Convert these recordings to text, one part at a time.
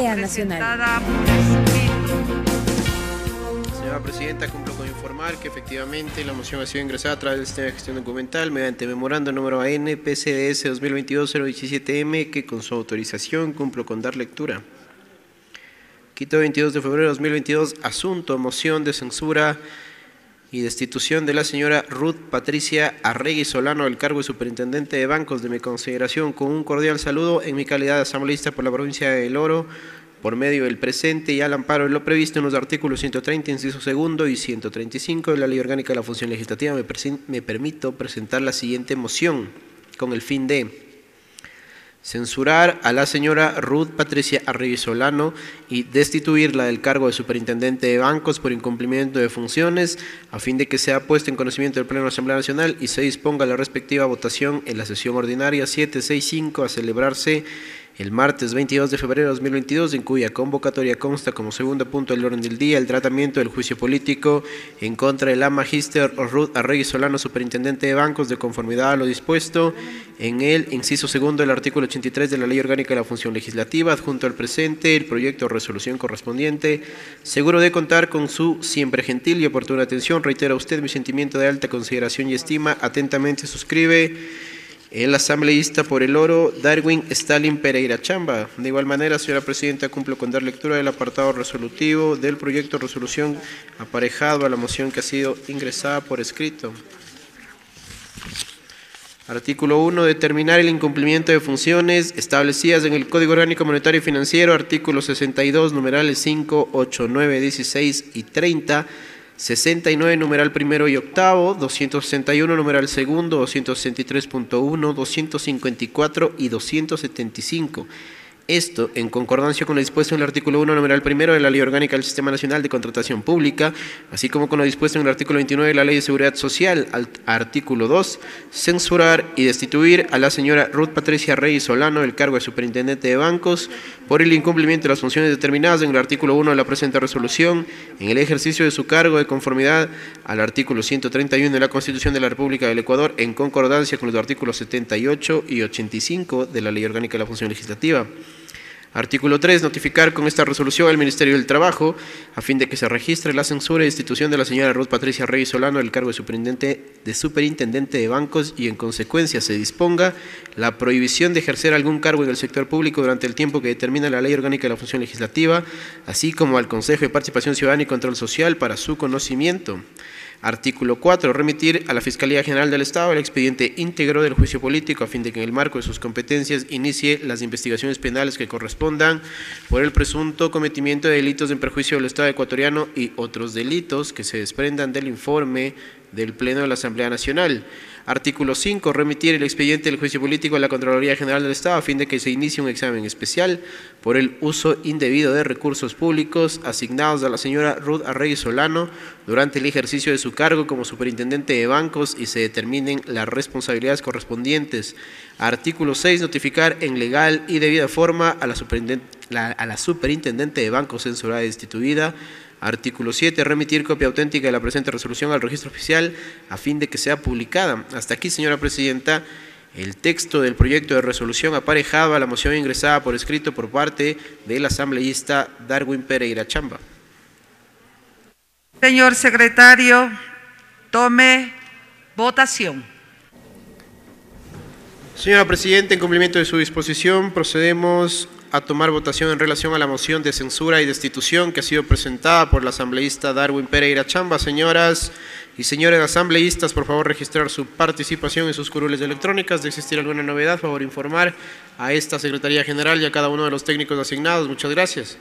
Nacional. Señora Presidenta, cumplo con informar que efectivamente la moción ha sido ingresada a través del sistema de gestión documental mediante memorando número AN PCDS 2022-017M que con su autorización cumplo con dar lectura. Quito, 22 de febrero de 2022, asunto, moción de censura y destitución de la señora Ruth Patricia Arregui Solano del cargo de superintendente de bancos. De mi consideración, con un cordial saludo en mi calidad de asambleísta por la provincia de El Oro, por medio del presente y al amparo de lo previsto en los artículos 130, inciso segundo y 135 de la Ley Orgánica de la Función Legislativa, me permito presentar la siguiente moción con el fin de censurar a la señora Ruth Patricia Arregui Solano y destituirla del cargo de superintendente de bancos por incumplimiento de funciones, a fin de que sea puesta en conocimiento del Pleno de la Asamblea Nacional y se disponga la respectiva votación en la sesión ordinaria 765 a celebrarse el martes 22 de febrero de 2022, en cuya convocatoria consta como segundo punto del orden del día el tratamiento del juicio político en contra de la magíster Ruth Arregui Solano, superintendente de bancos, de conformidad a lo dispuesto en el inciso segundo del artículo 83 de la Ley Orgánica de la Función Legislativa, adjunto al presente el proyecto de resolución correspondiente. Seguro de contar con su siempre gentil y oportuna atención, reitero a usted mi sentimiento de alta consideración y estima. Atentamente suscribe el asambleísta por El Oro, Darwin Stalin Pereira Chamba. De igual manera, señora Presidenta, cumplo con dar lectura del apartado resolutivo del proyecto de resolución aparejado a la moción que ha sido ingresada por escrito. Artículo 1. Determinar el incumplimiento de funciones establecidas en el Código Orgánico Monetario y Financiero, artículo 62, numerales 5, 8, 9, 16 y 30, 69, numeral primero y octavo, 261, numeral segundo, 263.1, 254 y 275. Esto en concordancia con lo dispuesto en el artículo 1, numeral primero de la Ley Orgánica del Sistema Nacional de Contratación Pública, así como con lo dispuesto en el artículo 29 de la Ley de Seguridad Social. Artículo 2, censurar y destituir a la señora Ruth Patricia Arregui Solano del cargo de superintendente de bancos por el incumplimiento de las funciones determinadas en el artículo 1 de la presente resolución en el ejercicio de su cargo de conformidad al artículo 131 de la Constitución de la República del Ecuador, en concordancia con los artículos 78 y 85 de la Ley Orgánica de la Función Legislativa. Artículo 3. Notificar con esta resolución al Ministerio del Trabajo a fin de que se registre la censura y destitución de la señora Ruth Patricia Arregui Solano del cargo de superintendente de bancos y en consecuencia se disponga la prohibición de ejercer algún cargo en el sector público durante el tiempo que determina la Ley Orgánica de la Función Legislativa, así como al Consejo de Participación Ciudadana y Control Social para su conocimiento. Artículo 4. Remitir a la Fiscalía General del Estado el expediente íntegro del juicio político a fin de que en el marco de sus competencias inicie las investigaciones penales que correspondan por el presunto cometimiento de delitos en perjuicio del Estado ecuatoriano y otros delitos que se desprendan del informe del Pleno de la Asamblea Nacional. Artículo 5. Remitir el expediente del juicio político a la Contraloría General del Estado a fin de que se inicie un examen especial por el uso indebido de recursos públicos asignados a la señora Ruth Arregui Solano durante el ejercicio de su cargo como superintendente de bancos y se determinen las responsabilidades correspondientes. Artículo 6. Notificar en legal y debida forma a la superintendente de bancos censurada y destituida. Artículo 7. Remitir copia auténtica de la presente resolución al registro oficial a fin de que sea publicada. Hasta aquí, señora Presidenta, el texto del proyecto de resolución aparejado a la moción ingresada por escrito por parte del asambleísta Darwin Pereira Chamba. Señor secretario, tome votación. Señora Presidenta, en cumplimiento de su disposición, procedemos a tomar votación en relación a la moción de censura y destitución que ha sido presentada por el asambleísta Darwin Pereira Chamba. Señoras y señores asambleístas, por favor registrar su participación en sus curules electrónicas. De existir alguna novedad, por favor informar a esta Secretaría General y a cada uno de los técnicos asignados. Muchas gracias.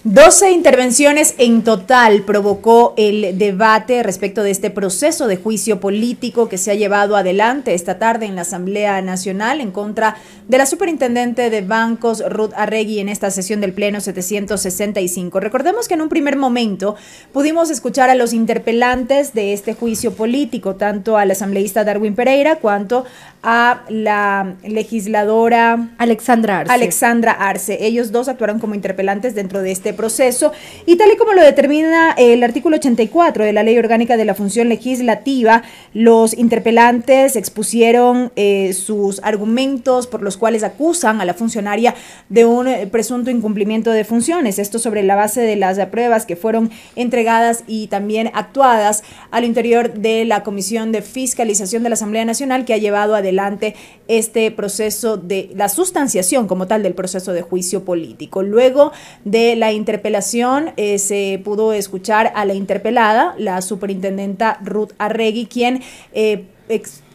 12 intervenciones en total provocó el debate respecto de este proceso de juicio político que se ha llevado adelante esta tarde en la Asamblea Nacional en contra de la superintendente de bancos Ruth Arregui en esta sesión del Pleno 765. Recordemos que en un primer momento pudimos escuchar a los interpelantes de este juicio político, tanto al asambleísta Darwin Pereira cuanto a la legisladora Alexandra Arce. Ellos dos actuaron como interpelantes dentro de este proceso y tal y como lo determina el artículo 84 de la Ley Orgánica de la Función Legislativa, los interpelantes expusieron sus argumentos por los cuales acusan a la funcionaria de un presunto incumplimiento de funciones. Esto sobre la base de las pruebas que fueron entregadas y también actuadas al interior de la Comisión de Fiscalización de la Asamblea Nacional, que ha llevado adelante este proceso de la sustanciación como tal del proceso de juicio político. Luego de la interpelación se pudo escuchar a la interpelada, la superintendenta Ruth Arregui, quien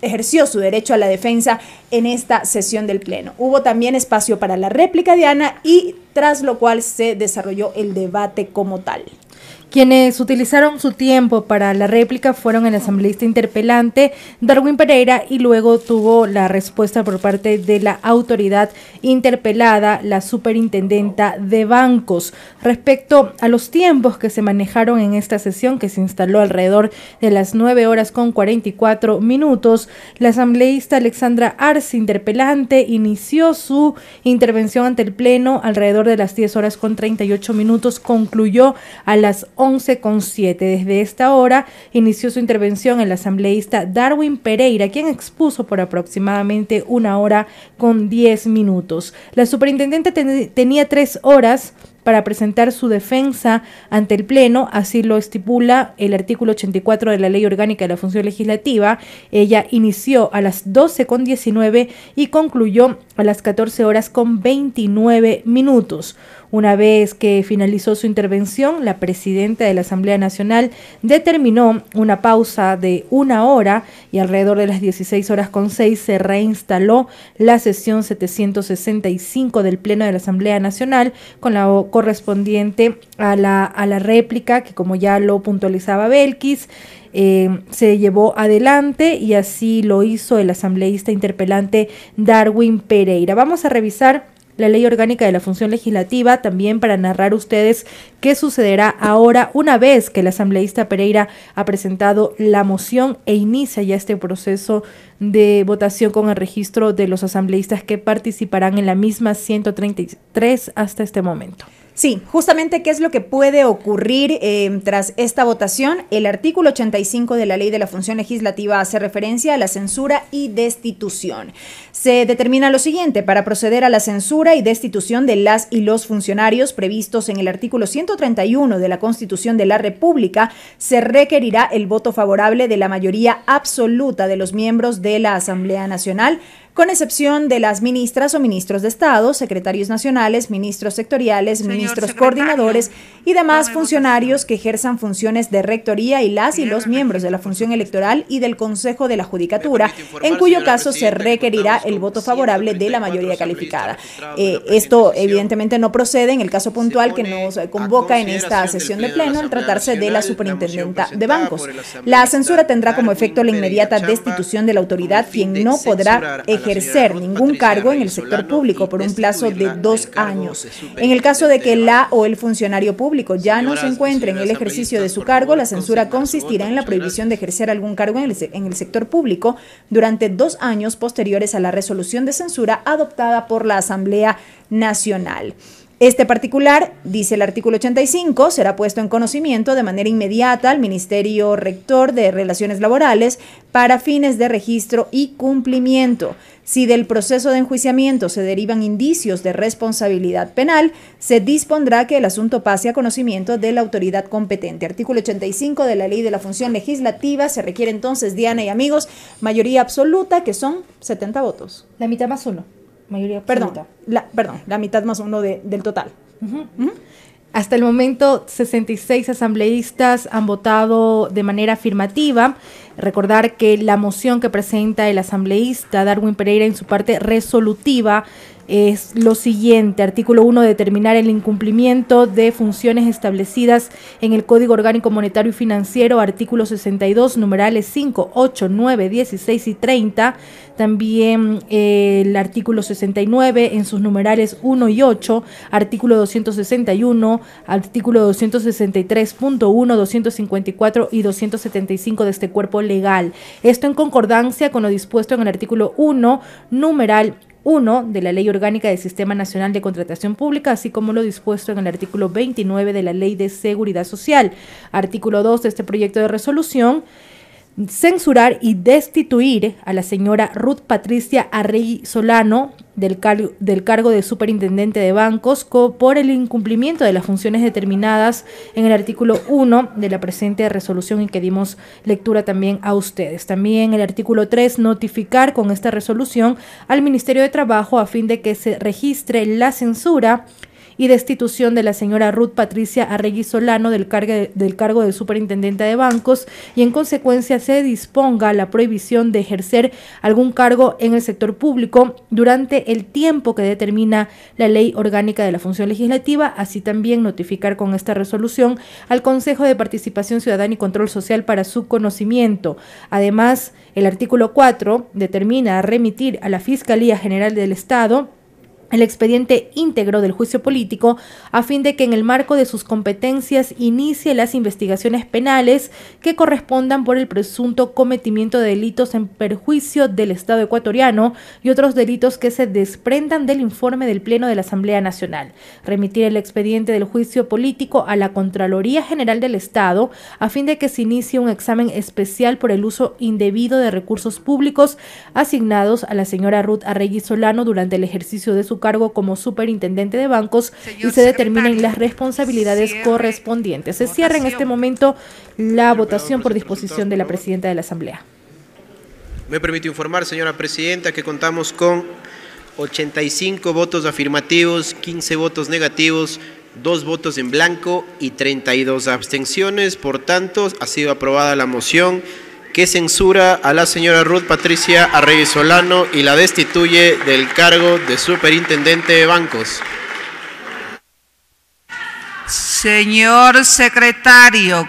ejerció su derecho a la defensa en esta sesión del Pleno. Hubo también espacio para la réplica, Diana, y tras lo cual se desarrolló el debate como tal. Quienes utilizaron su tiempo para la réplica fueron el asambleísta interpelante Darwin Pereira y luego tuvo la respuesta por parte de la autoridad interpelada, la superintendenta de bancos. Respecto a los tiempos que se manejaron en esta sesión, que se instaló alrededor de las 9:44, la asambleísta Alexandra Arce, interpelante, inició su intervención ante el Pleno alrededor de las 10:38, concluyó a las 11:07. Desde esta hora inició su intervención el asambleísta Darwin Pereira, quien expuso por aproximadamente 1:10. La superintendente tenía 3 horas para presentar su defensa ante el Pleno, así lo estipula el artículo 84 de la Ley Orgánica de la Función Legislativa. Ella inició a las 12:19 y concluyó a las 14:29. Una vez que finalizó su intervención, la presidenta de la Asamblea Nacional determinó una pausa de 1 hora y alrededor de las 16:06 se reinstaló la sesión 765 del Pleno de la Asamblea Nacional con la correspondiente a la réplica, que como ya lo puntualizaba Belkis, se llevó adelante y así lo hizo el asambleísta interpelante Darwin Pereira. Vamos a revisar la Ley Orgánica de la Función Legislativa también para narrar ustedes qué sucederá ahora una vez que el asambleísta Pereira ha presentado la moción e inicia ya este proceso de votación con el registro de los asambleístas que participarán en la misma 133 hasta este momento. Sí, justamente qué es lo que puede ocurrir tras esta votación. El artículo 85 de la Ley de la Función Legislativa hace referencia a la censura y destitución. Se determina lo siguiente: para proceder a la censura y destitución de las y los funcionarios previstos en el artículo 131 de la Constitución de la República, se requerirá el voto favorable de la mayoría absoluta de los miembros de la Asamblea Nacional, con excepción de las ministras o ministros de Estado, secretarios nacionales, ministros sectoriales, ministros coordinadores y demás funcionarios que ejerzan funciones de rectoría y las y los miembros de la función electoral y del Consejo de la Judicatura, en cuyo caso se requerirá el voto favorable de la mayoría calificada. Esto evidentemente no procede en el caso puntual que nos convoca en esta sesión de Pleno, al tratarse de la superintendenta de bancos. La censura tendrá como efecto la inmediata destitución de la autoridad, quien no podrá ejercer ningún cargo en el sector público por un plazo de 2 años. En el caso de que la o el funcionario público ya no se encuentre en el ejercicio de su cargo, la censura consistirá en la prohibición de ejercer algún cargo en el sector público durante 2 años posteriores a la resolución de censura adoptada por la Asamblea Nacional. Este particular, dice el artículo 85, será puesto en conocimiento de manera inmediata al Ministerio Rector de Relaciones Laborales para fines de registro y cumplimiento. Si del proceso de enjuiciamiento se derivan indicios de responsabilidad penal, se dispondrá que el asunto pase a conocimiento de la autoridad competente. Artículo 85 de la Ley de la Función Legislativa. Se requiere entonces, Diana y amigos, mayoría absoluta, que son 70 votos. La mitad más 1. Mayoría absoluta. La mitad más 1 del total. Hasta el momento, 66 asambleístas han votado de manera afirmativa. Recordar que la moción que presenta el asambleísta Darwin Pereira en su parte resolutiva es lo siguiente. Artículo 1, determinar el incumplimiento de funciones establecidas en el Código Orgánico Monetario y Financiero, artículo 62, numerales 5, 8, 9, 16 y 30. También el artículo 69 en sus numerales 1 y 8, artículo 261, artículo 263.1, 254 y 275 de este cuerpo legal. Esto en concordancia con lo dispuesto en el artículo 1, numeral 1 de la Ley Orgánica del Sistema Nacional de Contratación Pública, así como lo dispuesto en el artículo 29 de la Ley de Seguridad Social. Artículo 2 de este proyecto de resolución: censurar y destituir a la señora Ruth Patricia Arregui Solano del cargo de superintendente de bancos por el incumplimiento de las funciones determinadas en el artículo 1 de la presente resolución y que dimos lectura también a ustedes. También el artículo 3, notificar con esta resolución al Ministerio de Trabajo a fin de que se registre la censura y destitución de la señora Ruth Patricia Arregui Solano del cargo de superintendente de bancos, y en consecuencia se disponga la prohibición de ejercer algún cargo en el sector público durante el tiempo que determina la Ley Orgánica de la Función Legislativa. Así también notificar con esta resolución al Consejo de Participación Ciudadana y Control Social para su conocimiento. Además, el artículo 4 determina remitir a la Fiscalía General del Estado el expediente íntegro del juicio político a fin de que en el marco de sus competencias inicie las investigaciones penales que correspondan por el presunto cometimiento de delitos en perjuicio del Estado ecuatoriano y otros delitos que se desprendan del informe del Pleno de la Asamblea Nacional. Remitir el expediente del juicio político a la Contraloría General del Estado a fin de que se inicie un examen especial por el uso indebido de recursos públicos asignados a la señora Ruth Arregui Solano durante el ejercicio de su cargo como superintendente de bancos y se determinen las responsabilidades correspondientes. Se cierra en este momento la votación por disposición de la presidenta de la Asamblea. Me permite informar, señora presidenta, que contamos con 85 votos afirmativos, 15 votos negativos, 2 votos en blanco y 32 abstenciones. Por tanto, ha sido aprobada la moción que censura a la señora Ruth Patricia Arregui Solano y la destituye del cargo de superintendente de bancos. Señor secretario.